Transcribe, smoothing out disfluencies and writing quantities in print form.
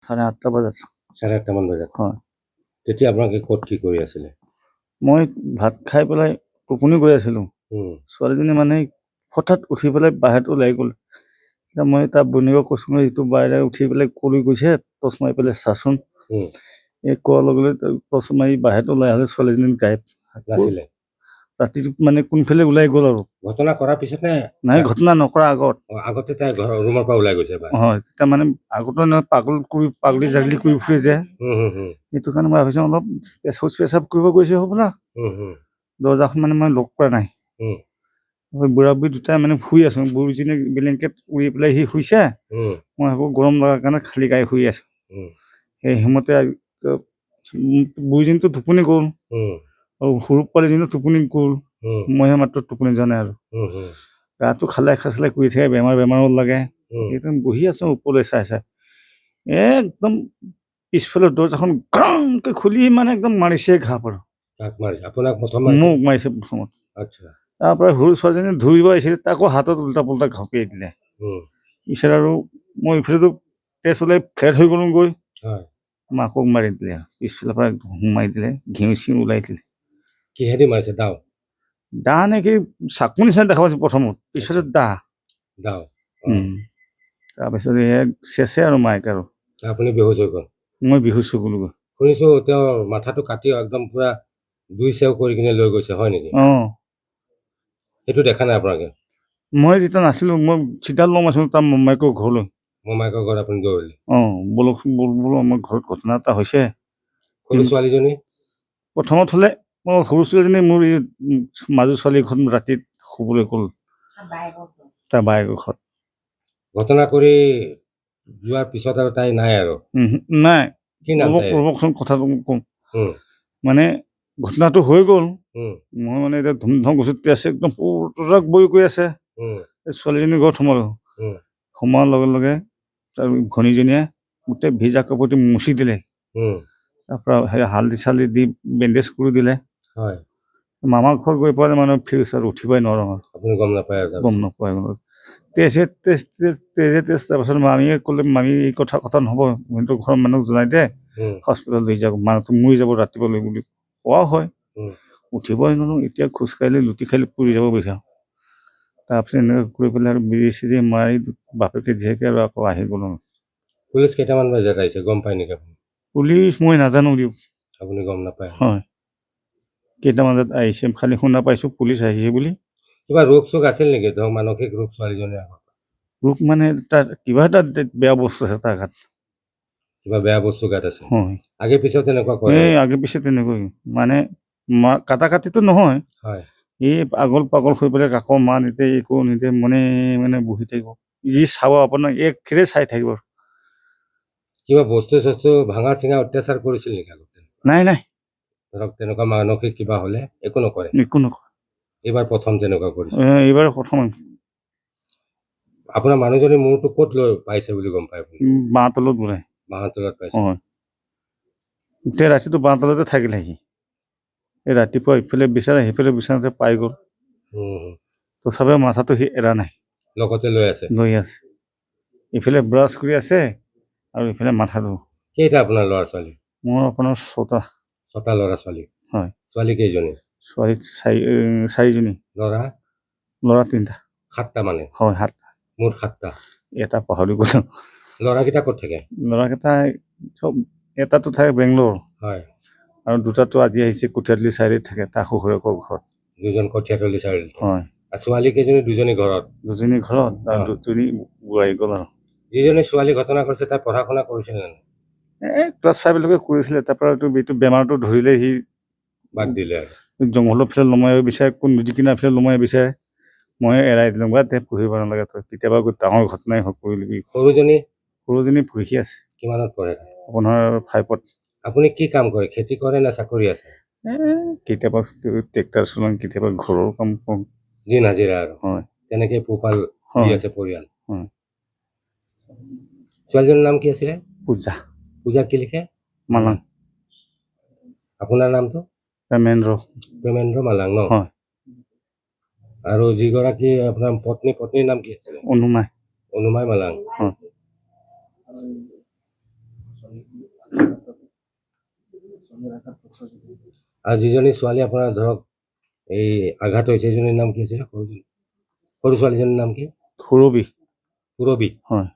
8:30 বজাত। 8:30 মান বজাত। হয়। তেতিয়া আপোনালোকে ক'ত কি কৰি আছিলে? মই ভাত খাই পেলাই টোপনি গৈ আছিলোঁ। ছোৱালীজনী মানে হঠাৎ উঠি পেলাই বাহিৰত ওলাই গ'ল। এতিয়া মই তাৰ বনীয়েকক কৈছোঁ নহয়, ইটো বাহিৰে উঠি পেলাই ক'লৈ গৈছে, টৰ্চ মাৰি পেলাই চাচোন। এই কোৱাৰ লগে লগে টৰ্চ মাৰি বাহিৰত ওলাই আহিলে ছোৱালীজনী গায়ব নাছিলে। ৰাতি মানে কোনফালে ওলাই গ'ল আৰু। ঘটনা কৰাৰ পিছত নাই, ঘটনা নকৰা আগত। আগতে তাই ঘৰৰ ৰুমৰ পৰা ওলাই গৈছে। হয়, তেতিয়া মানে আগতে পাগলী জাগলি কৰি ফুৰে যে, সেইটো কাৰণে মই ভাবিছোঁ অলপ শৌচ পেচাব কৰিব গৈছে হ'বলা। দৰ্জাখন মানে মই লক কৰা নাই। বুঢ়া বুঢ়ী দুটাই মানে শুই আছোঁ। বুঢ়ীজনী ব্লেংকেট উৰি পেলাই সি শুইছে, মই আকৌ গৰম লগাৰ কাৰণে খালী গাই শুই আছোঁ। সেই সময়তে বুঢ়ীজনীতো টোপনি গ'ল আৰু সৰু পোৱালীজনীও টোপনি গ'ল। মইহে মাত্ৰ টোপনি যোৱা নাই আৰু। গাটো খালে খাচলে কৰি থাকে, বেমাৰো লাগে। একদম বহি আছোঁ ওপৰলৈ চাই চাই। একদম পিছফালে দৰ্জাখন ঘংকে খুলি মানে একদম মাৰিছে ঘাপ আৰু। মোক মাৰিছে প্ৰথমত। তাৰপৰা সৰু ছোৱালীজনী ধৰিব আহিছিলে, তাকো হাতত উল্টা পুল্টা ঘপিয়াই দিলে। পিছত আৰু মই ইফালেতো তেজ ওলাই ফ্লেট হৈ গ'লোগৈ। মাকক মাৰি দিলে, পিছফালৰ পৰা সোমাই দিলে, ঘিউ চিউ ওলাই দিলে। কিহেদি মাৰিছে? দা নে কি চাকু নিচিনা দেখা পাইছোঁ প্ৰথমত, পিছতে দা। তাৰপিছত চেচে আৰু মাইক আৰু। আপুনি বেহুচ হৈ গ'ল? মই বেহুচ হৈ গ'লোগৈ। শুনিছোঁ তেওঁৰ মাথাটো কাটি একদম পুৰা 2 চেও কৰি কিনে লৈ গৈছে, হয় নেকি? সেইটো দেখা নাই আপোনালোকে? মই যেতিয়া নাছিলোঁ, মই চিধা লম আছিলোঁ তাৰ মোমাইকৰ ঘৰলৈ। মোমাইকৰ ঘৰত আপুনি দৌৰিলে? বলকচোন বোলো, আমাৰ ঘৰত ঘটনা এটা হৈছে। সৰু ছোৱালীজনী প্ৰথমত হ'লে মই সৰু ছোৱালীজনী মোৰ এই মাজু ছোৱালী ঘৰত ৰাতিত শুবলৈ গ'ল, তাৰ বায়েকৰ ঘৰত। ঘটনা কৰি যোৱাৰ পিছত আৰু তাই নাই আৰু? নাই। কি নাম তাইৰ? ৰ'বকচোন কথাটো কওঁ। মানে ঘটনাটো হৈ গ'ল। মই মানে এতিয়া ধুমধাম গৈছোঁ, তেজ একদম পুতৰাক বৈ গৈ আছে। ছোৱালীজনীৰ ঘৰত সোমালোঁ। সোমোৱাৰ লগে লগে তাৰ ঘনীজনীয়ে গোটেই ভিজা কাপোৰটো মুচি দিলে। তাৰপৰা সেই হালধি চালধি দি বেণ্ডেজ কৰি দিলে। মামাৰ ঘৰত গৈ পোৱা মানে ফিউচাৰ উঠিবই নোৱাৰোঁ। আপুনি গম নাপায়? গম নাপায়। তেজে তাৰপাছত মামীয়ে ক'লে, মামী এই কথা নহ'ব, সিহঁতৰ ঘৰৰ মানুহক জনাই দে, হস্পিটেল লৈ যাব, মানুহটো মৰি যাব ৰাতিপুৱালৈ বুলি কোৱা হয়। উঠিবই নোৱাৰোঁ। এতিয়া খোজকাঢ়িলে লুটি খাই পৰি যাব বিচাৰোঁ। তাৰপিছত এনেকৈ কৰি পেলাই আৰু বিৰি চিৰি মাৰি বাপেকে জীয়েকে আৰু আকৌ আহি গ'লোঁ। পুলিচ কেইটামান বজাত আহিছে গম পায় নেকি আপুনি? পুলিচ মই নাজানো দিয়ক। আপুনি গম নাপায়? হয়, কেইটামান বজাত আহিছে খালি শুনা পাইছোঁ পুলিচ আহিছে বুলি। কিবা ৰোগ চোগ আছিল নেকি? ধৰক মানসিক ৰোগ ছোৱালীজনীৰ আগত? ৰোগ মানে তাৰ কিবা এটা বেয়া বস্তু আছে তাৰ গাত। কিবা বেয়া বস্তু গাত আছে? হয়। আগে পিছত তেনেকুৱা কৰে? আগে পিছে তেনেকৈ মানে কাটিটো নহয়। এই পাগল হৈ পেলাই কাকো মা নিদিয়ে, একো নিদিয়ে, মানে বহি থাকিব। যি চাব আপোনাক একেৰে চাই থাকিব। কিবা বস্তু চস্তু ভাঙা চিঙা অত্যাচাৰ কৰিছিল নেকি আগতে? নাই। ধৰক তেনেকুৱা মানসিক কিবা হ'লে একো নকৰে? একো নকৰে। এইবাৰ প্ৰথম তেনেকুৱা কৰিছে? এইবাৰ প্ৰথম। আপোনাৰ মানুহজনী মূৰটো ক'ত লৈ পাইছে বুলি গম পায় আপুনি? বাঁহ তলত বোলে। বাঁহৰ তলত পাইছে? গোটেই ৰাতিটো বাঁহ তলতে থাকিলে সি। এই ৰাতিপুৱা ইফালে বিচাৰে সিফালে বিচাৰোঁতে পাই গ'ল। তথাপিও মাথাটো সি এৰা নাই। লগতে লৈ আছে? ইফালে ব্ৰাছ কৰি আছে আৰু ইফালে মাথাটো। কেইটা আপোনাৰ ল'ৰা ছোৱালী? মোৰ আপোনাৰ 6টা। 6টা ল'ৰা ছোৱালী? হয়। ছোৱালী কেইজনী? ছোৱালী 4জনী। ল'ৰা 3টা। 7টা মানে? হয়, 7টা। মুঠ 7টা? এটা পাহৰি গ'লোঁ। ল'ৰাকেইটা ক'ত থাকে? ল'ৰাকেইটা চব এটাতো থাকে বেংগলোৰ। আৰু 2টাতো আজি আহিছে কোঠিয়াতলি চাৰিআলিত থাকে তাৰ শহুৰেকৰ ঘৰত। 2জন কোঠিয়াতলি চাৰিআলিত? হয়। আৰু ছোৱালী কেইজনী? 2জনী ঘৰত? 2জনী ঘৰত আৰু 2জনী বোৱাৰী গ'ল আৰু। যিজনী ছোৱালী ঘটনা কৰিছে তাই পঢ়া শুনা কৰিছিল নে নাই? ক্লাছ 5লৈকে কৰিছিলে। তাৰপৰা এইটো বেমাৰটো ধৰিলে সি বাদ দিলে আৰু? জংঘলৰ ফালে লমাৰিব বিচাৰে, কোন নদী কিনাৰ ফালে লমাৰিব বিচাৰে। মই এৰাই দিলোঁ, পঢ়িব নালাগে তই, কেতিয়াবা ডাঙৰ ঘটনাই হওক কৰিবি। সৰুজনী পঢ়ি আছে। কিমানত পঢ়ে? আপোনাৰ 5ত। আপুনি কি কাম কৰে? খেতি কৰে নে চাকৰি আছে? কেতিয়াবা ট্ৰেক্টৰ চলাওঁ, কেতিয়াবা ঘৰৰ কাম কৰোঁ। দিন হাজিৰা আৰু? হয়। তেনেকে পোহপাল দি আছে পৰিয়াল? হয়। ছোৱালীজনীৰ নাম কি আছিলে? পূজা। পূজা কি লিখে? মালাং। আপোনাৰ নামটো? প্ৰেমেন্দ্ৰ মালাং ন? হয়। আৰু যিগৰাকী আপোনাৰ পত্নীৰ নাম কি আছিলে? অনুমাই মালাং। আৰু যিজনী ছোৱালী আপোনাৰ ধৰক এই আঘাত হৈছে সেইজনীৰ নাম কি আছিলে সৰু ছোৱালীজনীৰ নাম কি সুৰবি সুৰবি হয়